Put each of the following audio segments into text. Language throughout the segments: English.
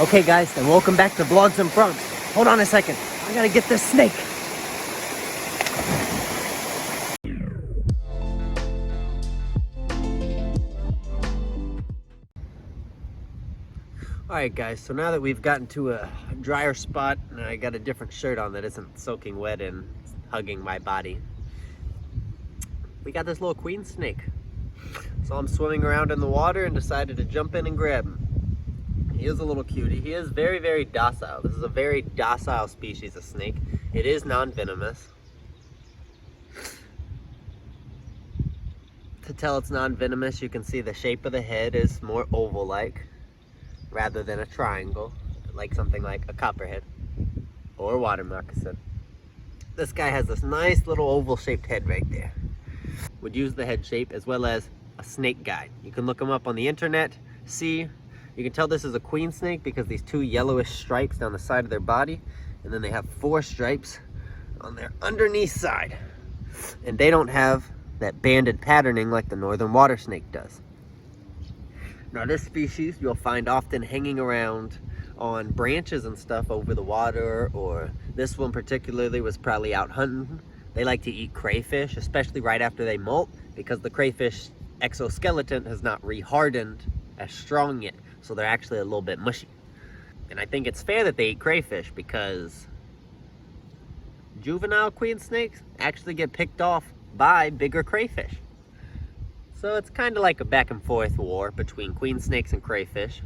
Okay guys, and welcome back to Vlogs and Frogs. Hold on a second, I gotta get this snake. Alright guys, so now that we've gotten to a drier spot and I got a different shirt on that isn't soaking wet and hugging my body, we got this little queen snake. So I'm swimming around in the water and decided to jump in and grab him. He is a little cutie. He is very, very docile. This is a very docile species of snake. It is non-venomous. To tell it's non-venomous, you can see the shape of the head is more oval-like rather than a triangle, like something like a copperhead or a water moccasin. This guy has this nice little oval-shaped head right there. Would use the head shape as well as a snake guide. You can look them up on the internet, see. You can tell this is a queen snake because these two yellowish stripes down the side of their body, and then they have 4 stripes on their underneath side. And they don't have that banded patterning like the northern water snake does. Now this species you'll find often hanging around on branches and stuff over the water, or this one particularly was probably out hunting. They like to eat crayfish, especially right after they molt, because the crayfish exoskeleton has not re-hardened as strong yet. So they're actually a little bit mushy. And I think it's fair that they eat crayfish because juvenile queen snakes actually get picked off by bigger crayfish. So it's kind of like a back and forth war between queen snakes and crayfish.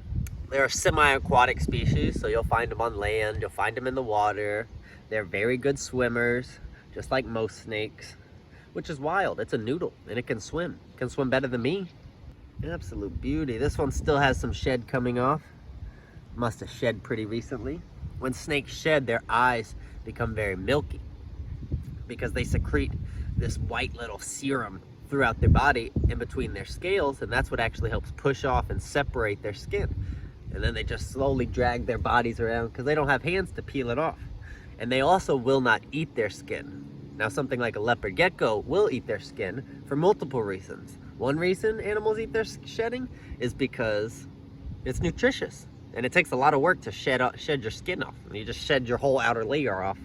They're a semi-aquatic species, so you'll find them on land, you'll find them in the water. They're very good swimmers, just like most snakes, which is wild. It's a noodle and it can swim. It can swim better than me. Absolute beauty. This one still has some shed coming off. Must have shed pretty recently. When snakes shed, their eyes become very milky because they secrete this white little serum throughout their body in between their scales, and that's what actually helps push off and separate their skin. And then they just slowly drag their bodies around because they don't have hands to peel it off. And they also will not eat their skin. Now something like a leopard gecko will eat their skin for multiple reasons. One reason animals eat their shedding is because it's nutritious, and it takes a lot of work to shed your skin off. You just shed your whole outer layer off.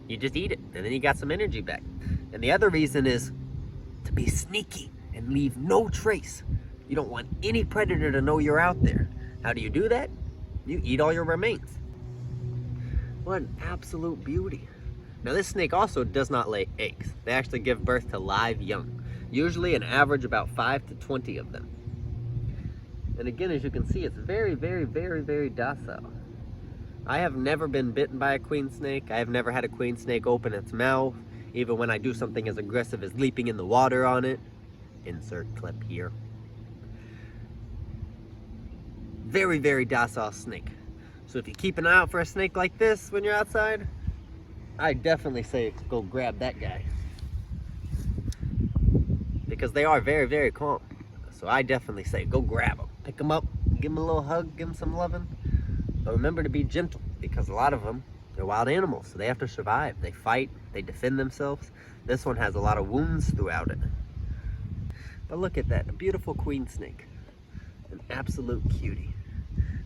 You just eat it, and then you got some energy back. And the other reason is to be sneaky and leave no trace. You don't want any predator to know you're out there. How do you do that? You eat all your remains. What an absolute beauty. Now this snake also does not lay eggs. They actually give birth to live young. Usually an average about 5 to 20 of them. And again, as you can see, it's very, very, very, very docile. I have never been bitten by a queen snake. I have never had a queen snake open its mouth, even when I do something as aggressive as leaping in the water on it. Insert clip here. Very, very docile snake. So if you keep an eye out for a snake like this when you're outside, I definitely say go grab that guy. Because they are very, very calm. So I definitely say go grab them. Pick them up, give them a little hug, give them some loving. But remember to be gentle, because a lot of them, they're wild animals, so they have to survive. They fight, they defend themselves. This one has a lot of wounds throughout it. But look at that, a beautiful queen snake. An absolute cutie.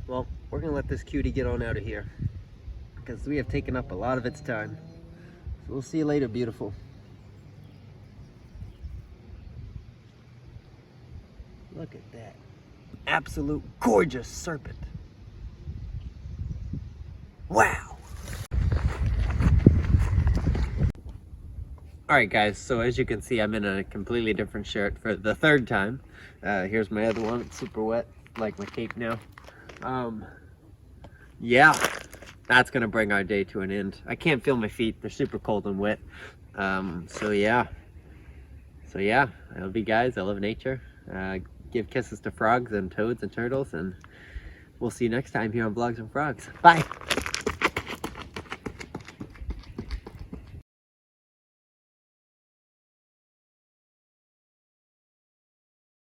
Well, we're gonna let this cutie get on out of here, because we have taken up a lot of its time. So we'll see you later, beautiful. Look at that. Absolute gorgeous serpent. Wow. Alright guys, so as you can see, I'm in a completely different shirt for the 3rd time. Here's my other one. It's super wet, like my cape now. Yeah, that's gonna bring our day to an end. I can't feel my feet. They're super cold and wet. So yeah, I love you guys. I love nature. Give kisses to frogs and toads and turtles, and we'll see you next time here on Vlogs and Frogs. Bye.